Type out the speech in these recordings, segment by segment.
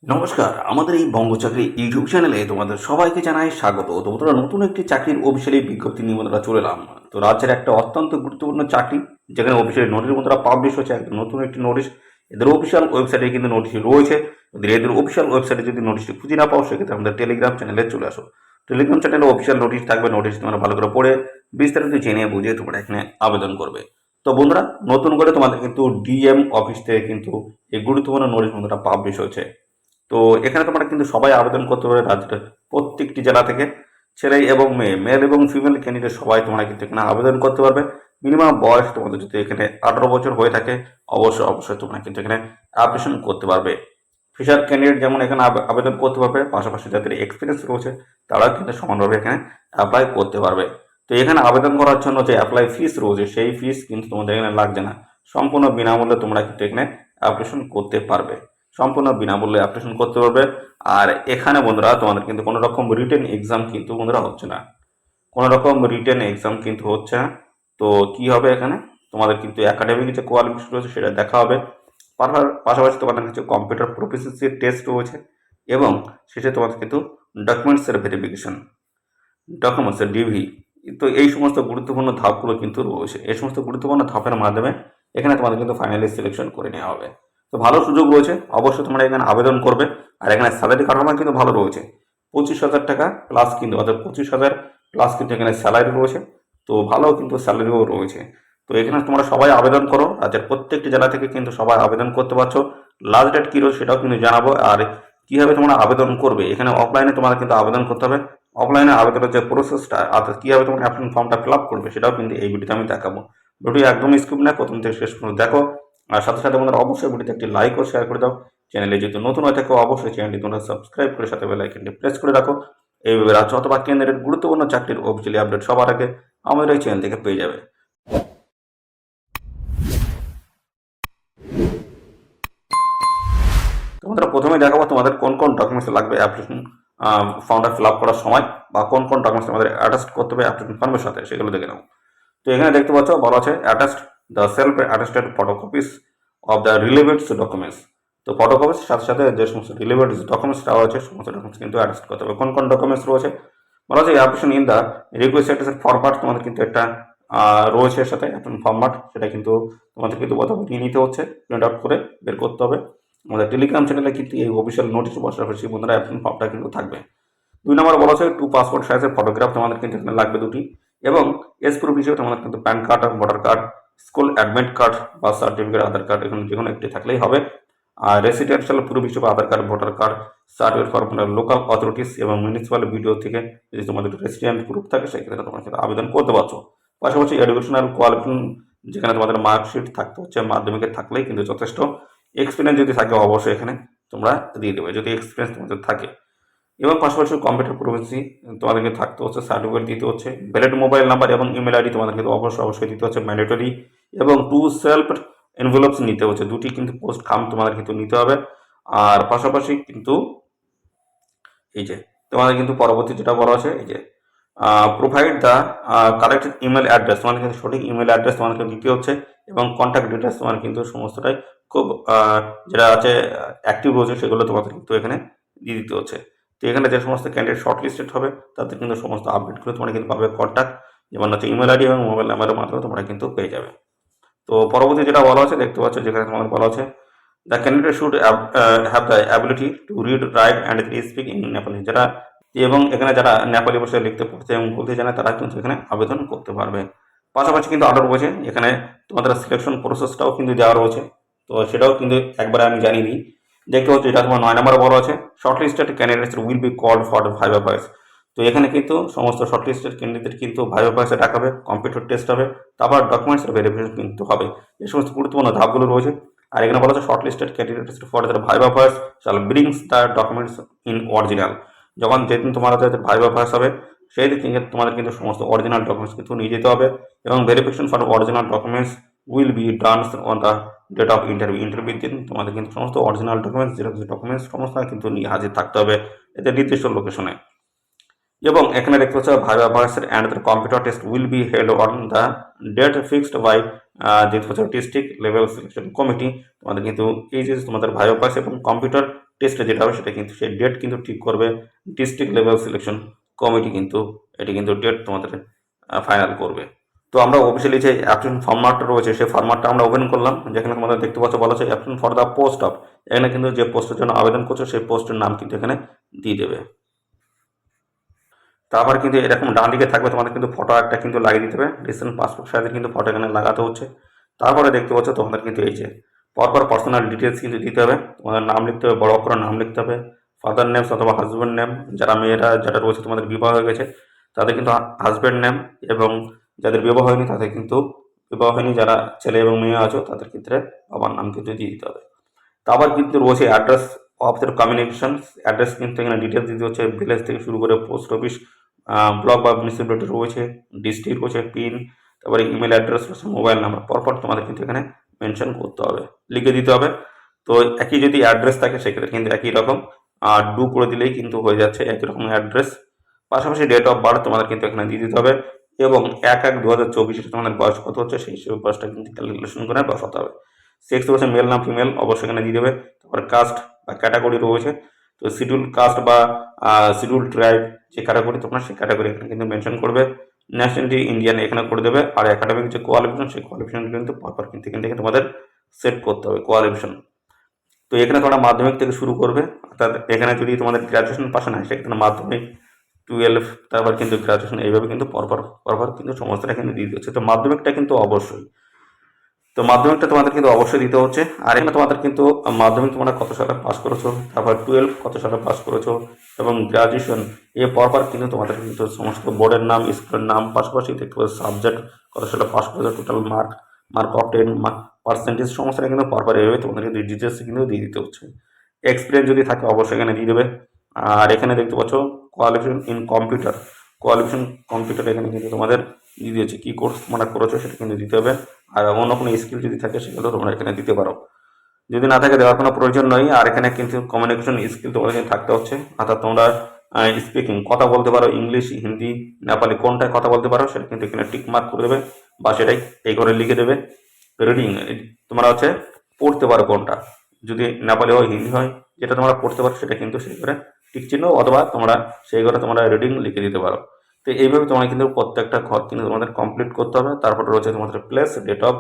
নমস্কার, আমাদের এই বঙ্গচাকরি ইউটিউব চ্যানেলে তোমাদের সবাইকে জানাই স্বাগত। তো বন্ধুরা, নতুন একটি চাকরির অফিসিয়ালি বিজ্ঞপ্তি নিয়ে বন্ধুরা চলে এলাম। তো রাজ্যের একটা অত্যন্ত গুরুত্বপূর্ণ চাকরি, যেখানে অফিসিয়ালি নোটিশ বন্ধুরা পাবলিশ হচ্ছে, একদম নতুন একটি নোটিশ। এদের অফিসিয়াল ওয়েবসাইটে কিন্তু নোটিশটি রয়েছে। যদি এদের অফিসিয়াল ওয়েবসাইটে যদি নোটিশটি খুঁজে না পাও, সেক্ষেত্রে আমাদের টেলিগ্রাম চ্যানেলে চলে আসো। টেলিগ্রাম চ্যানেলে অফিসিয়াল নোটিশ থাকবে। নোটিশ তোমরা ভালো করে পড়ে বিস্তারিত জেনে বুঝে তোমরা এখানে আবেদন করবে। তো বন্ধুরা, নতুন করে তোমাদের কিন্তু ডিএম অফিস থেকে কিন্তু এই গুরুত্বপূর্ণ নোটিশ বন্ধুরা পাবলিশ হয়েছে। তো এখানে তোমরা কিন্তু সবাই আবেদন করতে পারবে রাজ্যের প্রত্যেকটি জেলা থেকে। ছেলে এবং মেয়ে, মেল এবং ফিমেল ক্যান্ডিডেট সবাই তোমরা কিন্তু এখানে আবেদন করতে পারবে। মিনিমাম বয়স তোমাদের যদি এখানে 18 বছর হয়ে থাকে, অবশ্যই তোমরা কিন্তু এখানে অ্যাপ্লিকেশন করতে পারবে। ফিশার ক্যান্ডিডেট যেমন এখানে আবেদন করতে পারবে, পাশাপাশি যাদের এক্সপিরিয়েন্স রয়েছে তারাও কিন্তু সমানভাবে এখানে অ্যাপ্লাই করতে পারবে। তো এখানে আবেদন করার জন্য যে অ্যাপ্লাই ফিস রয়েছে, সেই ফিস কিন্তু তোমাদের এখানে লাগছে না। সম্পূর্ণ বিনামূল্যে তোমরা কিন্তু এখানে অ্যাপ্লিকেশন করতে পারবে। সম্পূর্ণ বিনামূল্যে অ্যাপ্লিকেশন করতে পারবে। আর এখানে বন্ধুরা তোমাদের কিন্তু কোনো রকম রিটেন এক্সাম কিন্তু বন্ধুরা হচ্ছে না। কোনো রকম রিটেন এক্সাম কিন্তু হচ্ছে না। তো কি হবে, এখানে তোমাদের কিন্তু একাডেমিক যে কোয়ালিফিকেশন রয়েছে সেটা দেখা হবে। পাশাপাশি তোমাদের কাছে কম্পিউটার প্রফিসিয়েন্সি টেস্ট রয়েছে, এবং শেষে তোমাদের কিন্তু ডকুমেন্টসের ভেরিফিকেশন, ডকুমেন্টসের ডিভি। তো এই সমস্ত গুরুত্বপূর্ণ ধাপগুলো কিন্তু রয়েছে। এই সমস্ত গুরুত্বপূর্ণ ধাপের মাধ্যমে এখানে তোমাদের কিন্তু ফাইনালি সিলেকশন করে নেওয়া হবে। তো ভালো সুযোগ রয়েছে, অবশ্যই তোমরা এখানে আবেদন করবে। আর এখানে স্যালারি কাঠামো কিন্তু ভালো রয়েছে। 25,000 টাকা প্লাস কিন্তু, অর্থাৎ 25,000 প্লাস কিন্তু এখানে স্যালারি রয়েছে। তো ভালো কিন্তু স্যালারিও রয়েছে। তো এখানে তোমরা সবাই আবেদন করো। রাজ্যের প্রত্যেকটি জেলা থেকে কিন্তু সবাই আবেদন করতে পারছো। লাস্ট ডেট কী রয়েছে সেটাও কিন্তু জানাবো। আর কীভাবে তোমরা আবেদন করবে, এখানে অফলাইনে তোমাদের কিন্তু আবেদন করতে হবে। অফলাইনে আবেদনের যে প্রসেসটা, অর্থাৎ কীভাবে তোমার অ্যাপ্লিকেশন ফর্মটা ফিল আপ করবে, সেটাও কিন্তু এই ভিডিওতে আমি দেখাবো। ভিডিও একদমই স্কিপ না, প্রথম থেকে শেষ পর্যন্ত দেখো। আর সাথে সাথে বন্ধুরা অবশ্যই ভিডিওতে একটি লাইক ও শেয়ার করে দাও। চ্যানেলে যদি নতুন হয়ে থাকো, অবশ্যই চ্যানেলটি তোমরা সাবস্ক্রাইব করে সাথে বেল আইকনটি প্রেস করে রাখো। এইভাবে রাজ্য অথবা কেন্দ্রের গুরুত্বপূর্ণ চাকরির অফিসিয়ালি আপডেট সবার আগে আমাদের এই চ্যানেল থেকে পেয়ে যাবে। তোমাদের প্রথমে দেখাবো তোমাদের কোন কোন ডকুমেন্টস লাগবে অ্যাপ্লিকেশন ফর্মটা ফিল আপ করার সময়, বা কোন কোন ডকুমেন্টস আমাদের অ্যাটাচ করতে হবে অ্যাপ্লিকেশন ফর্মের সাথে, সেগুলো দেখে নাও। তো এখানে দেখতে পাচ্ছ বলা আছে attached the self attested photocopies of the relevant documents. তো ফটোকপির সাথে সাথে যে সমস্ত রিলেভেন্ট ডকুমেন্টস দেওয়া হয়েছে, সমস্ত ডকুমেন্টস কিন্তু অ্যাটাচ করতে হবে। কোন কোন ডকুমেন্টস রয়েছে বলা আছে, application in the requested format, তোমাদের কিন্তু একটা রয়েছে এর সাথে অ্যাপ্লিকেশন ফরম্যাট, সেটা কিন্তু তোমাদের কিন্তু প্রথমে নিয়ে নিতে হচ্ছে, প্রিন্ট আউট করে বের করতে হবে। আমাদের টেলিগ্রাম চ্যানেলে কিন্তু এই অফিসিয়াল নোটিশ পাশাপাশি বন্ধুরা অ্যাপ্লিকেশন ফর্মটা কিন্তু থাকবে। 2 নম্বর বলা আছে 2 পাসপোর্ট সাইজের ফটোগ্রাফ তোমাদের কিন্তু এখানে লাগবে 2টি, এবং এজ প্রুফ হিসেবে তোমাদের কিন্তু PAN card, voter card, school admit card, birth certificate, Aadhaar card, এখানে যে কোনো একটি থাকলেই হবে। আর রেসিডেন্সিয়াল প্রুফ হিসেবে Aadhaar card, voter card, certificate for local authorities এবং মিউনিসিপ্যাল বিডিও থেকে যদি তোমাদের রেসিডেন্ট প্রুফ থাকে, সেক্ষেত্রে তোমরা কিন্তু আবেদন করতে পারছো। পাশাপাশি এডুকেশনাল কোয়ালিফিকেশন, যেখানে তোমাদের মার্কশিট থাকতে হচ্ছে, মাধ্যমিকে থাকলেই কিন্তু যথেষ্ট। এক্সপিরিয়েন্স যদি থাকে অবশ্যই এখানে তোমরা দিয়ে দেবে, যদি এক্সপিরিয়েন্স তোমাদের থাকে। এবং পাশাপাশি কম্পিউটার প্রফিসিয়েন্সি তোমাদেরকে থাকতে হচ্ছে, সার্টিফিকেট দিতে হচ্ছে। ভ্যালিড মোবাইল নাম্বার এবং ইমেল আইডি তোমাদের কিন্তু অবশ্যই দিতে হচ্ছে, ম্যান্ডেটরি। এবং 2 সেলফ এনভেলপস নিতে হচ্ছে, 2টি কিন্তু পোস্ট খাম তোমাদের কিন্তু নিতে হবে। আর পাশাপাশি কিন্তু এই যে তোমাদের কিন্তু পরবর্তী যেটা বলা আছে, এই যে provide the correct email address, তোমাদের কিন্তু সঠিক ইমেল অ্যাড্রেস তোমাদেরকে দিতে হচ্ছে। এবং কন্ট্যাক্ট ডিটেলস তোমার কিন্তু সমস্তটাই খুব যেটা আছে অ্যাক্টিভ রয়েছে, সেগুলো তোমাদের কিন্তু এখানে দিয়ে দিতে হচ্ছে। তো এখানে যে সমস্ত ক্যান্ডিডেট শর্ট লিস্টেড হবে, তাদের কিন্তু সমস্ত আপডেটগুলো তোমরা কিন্তু পাবে। কন্ট্যাক্ট যেমন হচ্ছে ইমেল আইডি এবং মোবাইল নাম্বারের মাধ্যমে তোমরা কিন্তু পেয়ে যাবে। তো পরবর্তী যেটা বলা আছে দেখতে পাচ্ছ, যেখানে তোমাদের বলা আছে the candidate should have the ability to read, right and speak in Nepali, যারা এবং এখানে যারা নেপালি ভাষায় লিখতে পড়তে এবং বলতে জানে, তারা কিন্তু এখানে আবেদন করতে পারবে। পাশাপাশি কিন্তু আরও রয়েছে এখানে তোমাদের সিলেকশন প্রসেসটাও কিন্তু দেওয়া রয়েছে। তো সেটাও কিন্তু একবারে আমি জানিয়ে দিই। দেখতে হচ্ছে এটা তোমার 9 নম্বর বলা আছে short listed candidates will be called for viva voice. তো এখানে কিন্তু সমস্ত শর্ট লিস্টেড ক্যান্ডিডেট কিন্তু ভাইভা ভয়েসে ডাকাবে, কম্পিউটার টেস্ট হবে, তারপর ডকুমেন্টসের ভেরিফিকেশন কিন্তু হবে। এই সমস্ত গুরুত্বপূর্ণ ধাপগুলো রয়েছে। আর এখানে বলা আছে short listed candidates for the viva voce shall brings the documents in original. যখন যেদিন তোমাদের ভাইভা ভয়েস হবে, সেই দিন তোমাদের কিন্তু সমস্ত অরিজিনাল ডকুমেন্টস কিন্তু নিয়ে যেতে হবে। এবং verification for original documents will be done on the date of interview. ইন্টারভিউর দিন তোমাদের কিন্তু সমস্ত অরিজিনাল ডকুমেন্টস, যেরকম ডকুমেন্টস সমস্ত কিন্তু নিয়ে হাজির থাকতে হবে এতে নির্দিষ্ট লোকেশনে। এবং এখানে দেখতে পাচ্ছ ভাইভা ভার্সের and the computer test will be held on the date fixed by দেখতে পাচ্ছ ডিস্ট্রিক্ট লেভেল সিলেকশন কমিটি। তোমাদের কিন্তু এই যে তোমাদের ভাইভা ভার্স এবং কম্পিউটার টেস্টে যেটা হবে সেটা কিন্তু সেই ডেট কিন্তু ঠিক করবে ডিস্ট্রিক্ট লেভেল সিলেকশন কমিটি, কিন্তু এটি কিন্তু ডেট তোমাদের ফাইনাল করবে। তো আমরা অফিসিয়ালি যে অ্যাপ্লিকেশন ফরম্যাটটা রয়েছে সেই ফরম্যাটটা আমরা ওপেন করলাম, যেখানে তোমাদের দেখতে পাচ্ছ বলা হচ্ছে application for the post of. এখানে কিন্তু যে পোস্টের জন্য আবেদন করছো সেই পোস্টের নাম কিন্তু এখানে দিয়ে দেবে। তারপর কিন্তু এরকম ডান দিকে থাকবে তোমাদের কিন্তু ফটো একটা কিন্তু লাগিয়ে দিতে হবে, রিসেন্ট পাসপোর্ট সাইজের কিন্তু ফটো এখানে লাগাতে হচ্ছে। তারপরে দেখতে পাচ্ছ তোমাদের কিন্তু এই যে পরপর পার্সোনাল ডিটেলস কিন্তু দিতে হবে, তোমাদের নাম লিখতে হবে, বড় করে নাম লিখতে হবে, ফাদার নেম অথবা হাজব্যান্ড নেম, যারা মেয়েরা যারা রয়েছে তোমাদের বিবাহ হয়ে গেছে তাদের কিন্তু হাজব্যান্ড নেম, এবং যাদের বিবাহ হয়নি তাদের কিন্তু বিবাহ হয়নি, যারা ছেলে এবং মেয়ে আছো তাদের ক্ষেত্রে বাবার নাম কিন্তু দিয়ে দিতে হবে। তারপর কিন্তু রয়েছে address of the communication, address কিন্তু এখানে ডিটেলস দিতে হচ্ছে, ভিলেজ থেকে শুরু করে পোস্ট অফিস, ব্লক বা মিউনিসিপ্যালিটি রয়েছে, ডিস্ট্রিক্ট রয়েছে, পিন, তারপরে ইমেল অ্যাড্রেস রয়েছে, মোবাইল নাম্বার, পরপর তোমাদের কিন্তু এখানে মেনশন করতে হবে, লিখে দিতে হবে। তো একই যদি অ্যাড্রেস থাকে সেক্ষেত্রে কিন্তু একই রকম ডু করে দিলেই কিন্তু হয়ে যাচ্ছে একই রকম অ্যাড্রেস। পাশাপাশি ডেট অফ বার্থ তোমাদের কিন্তু এখানে দিয়ে দিতে হবে, এবং 1/1/2024 তোমাদের বয়স কত হচ্ছে সেই হিসেবে বয়সটা কিন্তু ক্যালকুলেশন করে বসাতে হবে। সেক্স রয়েছে মেল না ফিমেল অবশ্যই এখানে দিয়ে দেবে। তারপরে কাস্ট বা ক্যাটাগরি রয়েছে, তো শিডিউল কাস্ট বা শিডিউল ট্রাইব যে ক্যাটাগরি তোমরা সেই ক্যাটাগরি এখানে কিন্তু মেনশন করবে। ন্যাশনালিটি ইন্ডিয়ান এখানে করে দেবে, আর একাডেমিক যে কোয়ালিফিকেশন সেই কোয়ালিফিকেশন কিন্তু পরপর কিন্তু এখান থেকে তোমাদের সেট করতে হবে কোয়ালিফিকেশন। তো এখানে তোমরা মাধ্যমিক থেকে শুরু করবে, অর্থাৎ এখানে যদি তোমাদের গ্র্যাজুয়েশন পাস না হয় সেক্ষেত্রে মাধ্যমিক 12 তারপর কিন্তু গ্র্যাজুয়েশন এইভাবে কিন্তু পরপর পরপর কিন্তু সমস্তটা কিন্তু দিয়ে দিচ্ছে। তো মাধ্যমিকটা কিন্তু অবশ্যই, তো মাধ্যমিকটা তোমাদের কিন্তু অবশ্যই দিতে হচ্ছে। আর এখানে তোমাদের কিন্তু মাধ্যমিক তোমরা কত সালে পাস করেছো, তারপর 12 কত সালে পাস করেছো, এবং গ্রাজুয়েশন এ পরপর কিন্তু তোমাদের কিন্তু সমস্ত বোর্ডের নাম, স্কুলের নাম, পাশাপাশি দেখতে পাচ্ছ সাবজেক্ট কত সালে পাস করেছো, total mark, mark of 10, percentage, সমস্তটা কিন্তু পরপর এভাবে তোমাদের কিন্তু ডিটেলস কিন্তু দিয়ে দিতে হচ্ছে। এক্সপিরিয়েন্স যদি থাকে অবশ্যই এখানে দিয়ে দেবে। আর এখানে দেখতে পাচ্ছ qualification in computer, qualification computer এখানে কিন্তু তোমাদের দিয়ে দিয়েছে, কী কোর্স তোমরা করেছো সেটা কিন্তু দিতে হবে। আর অন্য কোনো স্কিল যদি থাকে সেগুলো তোমরা এখানে দিতে পারো, যদি না থাকে দেওয়ার কোনো প্রয়োজন নয়। আর এখানে কিন্তু কমিউনিকেশন স্কিল তোমাদের কিন্তু থাকতে হচ্ছে, অর্থাৎ তোমরা স্পিকিং কথা বলতে পারো, ইংলিশ, হিন্দি, নেপালি কোনটায় কথা বলতে পারো সেটা কিন্তু এখানে টিক মার্ক করে দেবে, বা সেটাই এই করে লিখে দেবে। রিডিং তোমরা হচ্ছে পড়তে পারো কোনটা, যদি নেপালি হয়, হিন্দি হয়, যেটা তোমরা পড়তে পারো সেটা কিন্তু সেই করে টিক চিহ্ন অথবা তোমরা সেই করে তোমরা রিডিং লিখে দিতে পারো। তো এইভাবে তোমরা কিন্তু প্রত্যেকটা ঘর কিন্তু তোমাদের কমপ্লিট করতে হবে। তারপর রয়েছে তোমাদের প্লেস, ডেট অফ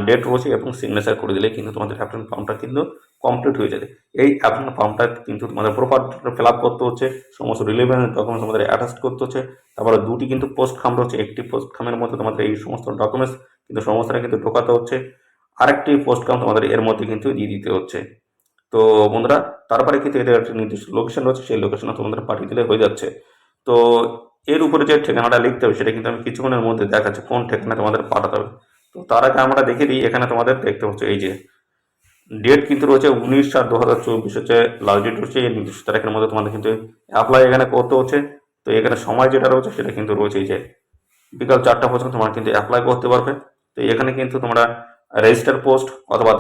ডেট রয়েছে, এবং সিগনেচার করে দিলে কিন্তু তোমাদের অ্যাপ্লিকেশন ফর্মটা কিন্তু কমপ্লিট হয়ে যাবে। এই অ্যাপ্লিকেশন ফর্মটা কিন্তু তোমাদের প্রপার ফিল আপ করতে হচ্ছে, সমস্ত রিলেভেন্ট ডকুমেন্টস তোমাদের অ্যাটাচ করতে হচ্ছে। তারপরে দুটি কিন্তু পোস্ট খাম রয়েছে, একটি পোস্ট খামের মধ্যে তোমাদের এই সমস্ত ডকুমেন্টস কিন্তু সমস্তটা কিন্তু ঢোকাতে হচ্ছে, আরেকটি পোস্ট খাম তোমাদের এর মধ্যে কিন্তু দিয়ে দিতে হচ্ছে। তো বন্ধুরা তারপরে কিন্তু এদের একটা নির্দিষ্ট লোকেশন রয়েছে, সেই লোকেশনে তোমাদের পাঠিয়ে দিলে হয়ে যাচ্ছে। তো এর উপরে যে ঠিকানাটা লিখতে হবে সেটা কিন্তু আমি কিছুক্ষণের মধ্যে দেখাচ্ছি কোন ঠিকানা তোমাদের পাঠাতে হবে। তো তার আগে আমরা দেখে দিই, এখানে তোমাদের দেখতে হচ্ছে এই যে ডেট কিন্তু রয়েছে 19/7/2024 হচ্ছে লাস্ট ডেট রয়েছে, এই নির্দিষ্ট তারিখের মধ্যে তোমাদের কিন্তু অ্যাপ্লাই এখানে করতে হচ্ছে। তো এখানে সময় যেটা রয়েছে সেটা কিন্তু রয়েছে এই যে বিকাল 4টা পর্যন্ত তোমরা কিন্তু অ্যাপ্লাই করতে পারবে। তো এখানে কিন্তু তোমরা রেজিস্টার পোস্ট অথবা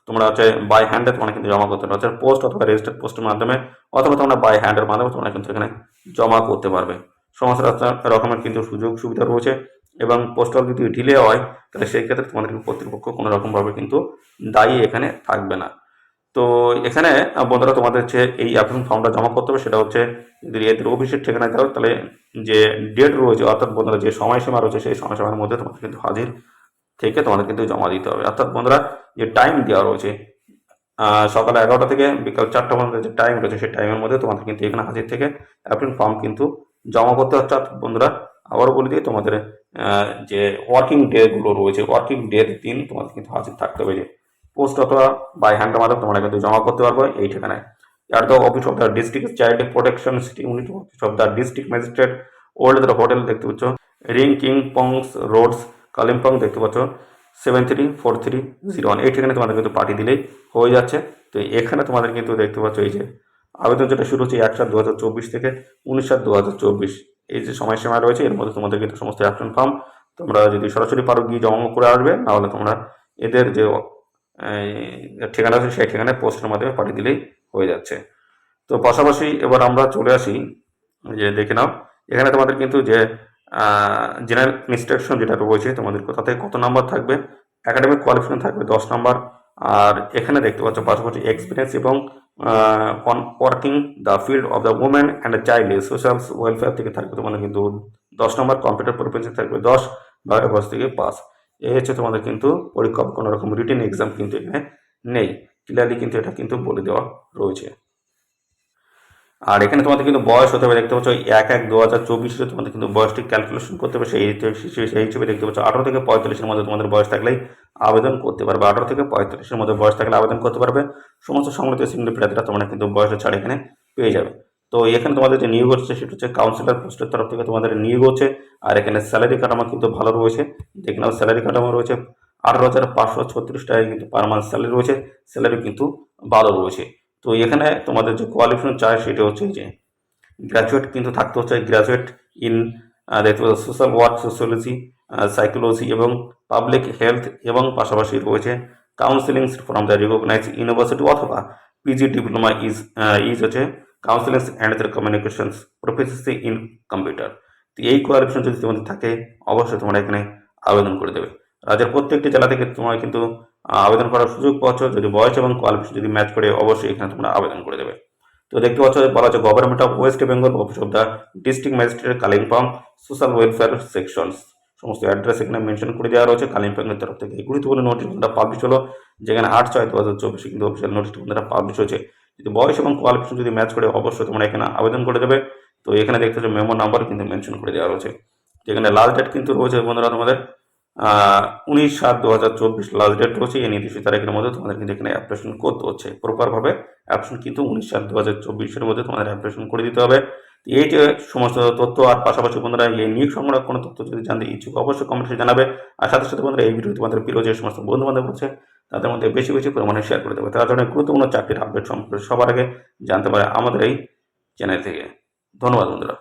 তোমরা হচ্ছে বাই হ্যান্ডে তোমরা কিন্তু জমা করতে পারবে, পোস্ট অথবা রেজিস্টার পোস্টের মাধ্যমে, অথবা তোমরা বাই হ্যান্ডের মাধ্যমে তোমরা কিন্তু এখানে জমা করতে পারবে। সমস্ত রকমের কিন্তু সুযোগ সুবিধা রয়েছে, এবং পোস্টাল যদি ডিলে হয় তাহলে সেই ক্ষেত্রে তোমাদের কর্তৃপক্ষ কোনো রকমভাবে কিন্তু দায়ী এখানে থাকবে না। তো এখানে বন্ধুরা তোমাদের হচ্ছে এই অ্যাপ্লিকেশন ফর্মটা জমা করতে হবে, সেটা হচ্ছে যদি এদের অফিসের ঠিকানায় দাও তাহলে যে ডেট রয়েছে, অর্থাৎ বন্ধুরা যে সময়সীমা রয়েছে সেই সময়সীমার মধ্যে তোমাদের কিন্তু হাজির থেকে তোমাদের কিন্তু জমা দিতে হবে। অর্থাৎ বন্ধুরা যে টাইম দেওয়া রয়েছে সকাল 11টা থেকে বিকাল 4টা পর্যন্ত যে টাইম রয়েছে সেই টাইমের মধ্যে তোমাদের কিন্তু এখানে হাজির থেকে অ্যাপ্লিকেশন ফর্ম কিন্তু জমা করতে হচ্ছে। অর্থাৎ বন্ধুরা আবারও বলে দিই, তোমাদের যে ওয়ার্কিং ডেগুলো রয়েছে ওয়ার্কিং ডের দিন তোমাদের কিন্তু হাজির থাকতে হবে, যে পোস্ট অথবা বাই হ্যান্ডের মাধ্যমে তোমরা কিন্তু জমা করতে পারবে এই ঠিকানায়। Are the office of the district child protection city unit, office of the district magistrate, old the hotel দেখতে পাচ্ছ, রিং কিং পংস রোডস, কালিম্পং দেখতে পাচ্ছ 734301, এই ঠিকানায় তোমাদের কিন্তু পাঠিয়ে দিলেই হয়ে যাচ্ছে। তো এখানে তোমাদের কিন্তু দেখতে পাচ্ছ এই যে আবেদন যেটা শুরু হচ্ছে 1/7/2024 থেকে 19/7/2024, এই যে সময়সীমা রয়েছে এর মধ্যে তোমাদের কিন্তু সমস্ত অ্যাপ্লিকেশন ফর্ম তোমরা যদি সরাসরি পারো গিয়ে জমা করে আসবে, নাহলে তোমরা এদের যে ঠিকানা আছে সেই ঠিকানায় পোস্টের মাধ্যমে পাঠিয়ে দিলেই হয়ে যাচ্ছে। তো পাশাপাশি এবার আমরা চলে আসি যে দেখে নাও এখানে তোমাদের কিন্তু যে জেনারেল ইনস্ট্রাকশন যেটা রয়েছে তোমাদের তাতে কত নাম্বার থাকবে, একাডেমিক কোয়ালিফিকেশন থাকবে 10 নাম্বার। আর এখানে দেখতে পাচ্ছ পাশাপাশি এক্সপিরিয়েন্স এবং on working the field of the women and child social welfare থেকে থাকবে তোমাদের কিন্তু 10 নাম্বার, কম্পিউটার প্রফেশন থাকবে 10, বাইরের বয়স থেকে 5। এই হচ্ছে তোমাদের কিন্তু পরীক্ষা, কোনো রকম রিটেন এক্সাম কিন্তু এখানে নেই, ক্লিয়ারলি কিন্তু এটা কিন্তু বলে দেওয়া রয়েছে। আর এখানে তোমাদের কিন্তু বয়স হতে হবে, দেখতে পাচ্ছ 1/1/2024 তোমাদের কিন্তু বয়সটি ক্যালকুলেশন করতে হবে, সেই হিসেবে দেখতে পাচ্ছ 18 থেকে 45-এর মধ্যে তোমাদের বয়স থাকলেই আবেদন করতে পারবে। 18 থেকে 45-এর মধ্যে বয়স থাকলে আবেদন করতে পারবে। সমস্ত সম্মিলিত সিঙ্গল প্রার্থীরা তোমরা কিন্তু বয়সের ছাড় এখানে পেয়ে যাবে। তো এখানে তোমাদের যে নিয়োগ হচ্ছে সেটা হচ্ছে কাউন্সিলর পোস্টের তরফ থেকে তোমাদের নিয়োগ হচ্ছে। আর এখানে স্যালারি কাঠামো কিন্তু ভালো রয়েছে, দেখে নাও স্যালারি কাঠামো রয়েছে 18,536 টাকায় কিন্তু পার মান্থ স্যালারি রয়েছে, স্যালারি কিন্তু ভালো রয়েছে। তো এখানে তোমাদের যে কোয়ালিফিকেশন চাই সেটা হচ্ছে যে গ্র্যাজুয়েট কিন্তু থাকতে হচ্ছে, গ্র্যাজুয়েট ইন দেখতে পাচ্ছ সোশ্যাল ওয়ার্ক, সোশ্যোলজি, সাইকোলজি এবং পাবলিক হেলথ, এবং পাশাপাশি রয়েছে counselling from the recognise university অথবা পিজি ডিপ্লোমা ইজ হচ্ছে counselling and communications proficiency in computer. তো এই কোয়ালিফিকেশন যদি তোমাদের থাকে অবশ্যই তোমরা এখানে আবেদন করে দেবে। রাজ্যের প্রত্যেকটি জেলা থেকে তোমরা কিন্তু আবেদন করার সুযোগ পাচ্ছ, যদি বয়স এবং কোয়ালিফিকেশন যদি ম্যাচ করে অবশ্যই এখানে তোমরা আবেদন করে দেবে। তো দেখতে পাচ্ছ বলা হচ্ছে government of West Bengal, office of the district magistrate Kalimpong, social welfare sections, সমস্ত অ্যাড্রেস এখানে মেনশন করে দেওয়া রয়েছে কালিম্পংয়ের তরফ থেকে। এই গুরুত্বপূর্ণ নোটিশ পাবলিশ হলো, যেখানে 8/6/2024 কিন্তু অফিসিয়াল নোটিশ পাবলিশ হয়েছে। যদি বয়স এবং কোয়ালিফিকেশন যদি ম্যাচ করে অবশ্যই তোমরা এখানে আবেদন করে দেবে। তো এখানে দেখতে পাচ্ছ মেমো নাম্বার কিন্তু মেনশন করে দেওয়া রয়েছে, যেখানে লাস্ট ডেট কিন্তু রয়েছে বন্ধুরা তোমাদের 19/7/2024 লাস্ট ডেট রয়েছে। এই নির্দিষ্ট তারিখের মধ্যে তোমাদের কিন্তু এখানে অ্যাপ্লিকেশন করতে হচ্ছে প্রপারভাবে। অ্যাপ্লিকেশন কিন্তু 19/7/2024 মধ্যে তোমাদের অ্যাপ্লিকেশন করে দিতে হবে। এই যে সমস্ত তথ্য আর পাশাপাশি বন্ধুরা এই নিয়োগ সংক্রান্ত কোনো তথ্য যদি জানতে ইচ্ছুক অবশ্যই কমেন্টে জানাবে। আর সাথে সাথে বন্ধুরা এই ভিডিও তোমাদের প্রিয় যে সমস্ত বন্ধু বান্ধব আছে তাদের মধ্যে বেশি বেশি পরিমাণে শেয়ার করে দেবে, তারা যেন গুরুত্বপূর্ণ চাকরির আপডেট সম্পর্কে সবার আগে জানতে পারে আমাদের এই চ্যানেল থেকে। ধন্যবাদ বন্ধুরা।